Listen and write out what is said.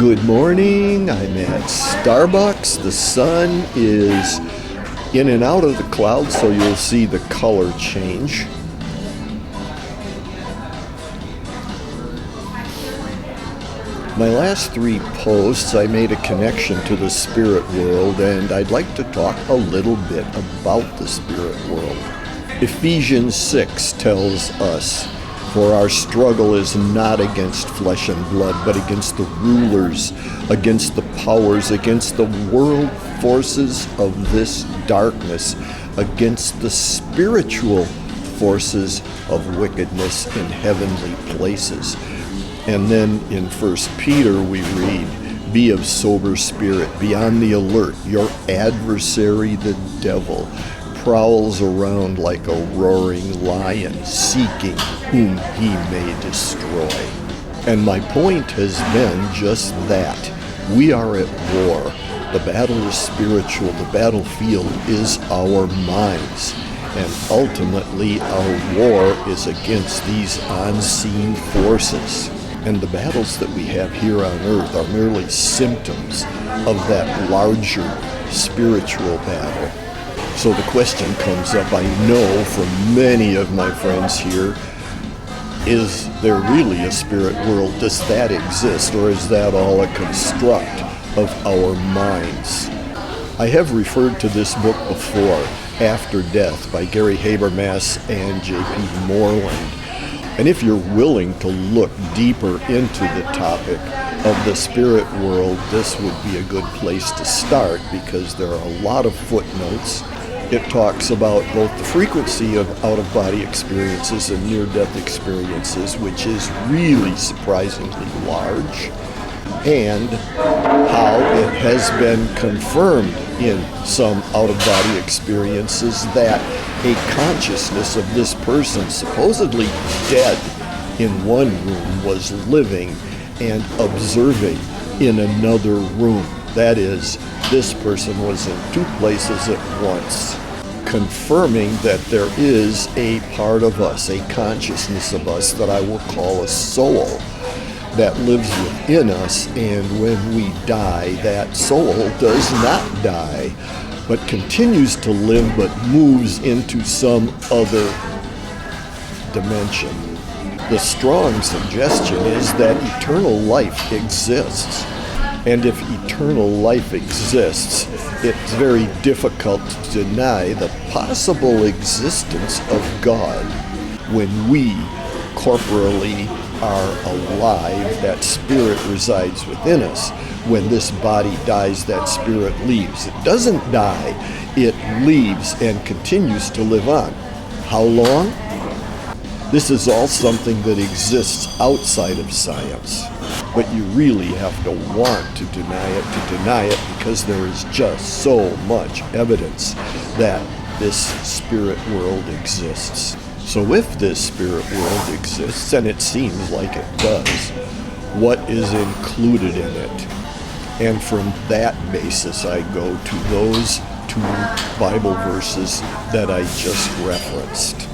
Good morning. I'm at Starbucks. The sun is in and out of the clouds, so you'll see the color change. My last three posts, I made a connection to the spirit world, and I'd like to talk a little bit about the spirit world. Ephesians 6 tells us, "For our struggle is not against flesh and blood, but against the rulers, against the powers, against the world forces of this darkness, against the spiritual forces of wickedness in heavenly places." And then in 1 Peter we read, "Be of sober spirit, be on the alert. Your adversary, the devil, prowls around like a roaring lion, seeking whom he may destroy." And my point has been just that. We are at war. The battle is spiritual. The battlefield is our minds. And ultimately, our war is against these unseen forces. And the battles that we have here on earth are merely symptoms of that larger spiritual battle. So the question comes up, I know from many of my friends here, is there really a spirit world? Does that exist, or is that all a construct of our minds? I have referred to this book before, After Death, by Gary Habermas and J.P. Moreland. And if you're willing to look deeper into the topic of the spirit world, this would be a good place to start, because there are a lot of footnotes. It talks about both the frequency of out-of-body experiences and near-death experiences, which is really surprisingly large, and how it has been confirmed in some out-of-body experiences that a consciousness of this person, supposedly dead in one room, was living and observing in another room. That is, this person was in two places at once, confirming that there is a part of us, a consciousness of us that I will call a soul, that lives within us, and when we die, that soul does not die, but continues to live, but moves into some other dimension. The strong suggestion is that eternal life exists. And if eternal life exists, it's very difficult to deny the possible existence of God. When we corporally are alive, that spirit resides within us. When this body dies, that spirit leaves. It doesn't die, it leaves and continues to live on. How long? This is all something that exists outside of science. But you really have to want to deny it, because there is just so much evidence that this spirit world exists. So if this spirit world exists, and it seems like it does, what is included in it? And from that basis, I go to those two Bible verses that I just referenced.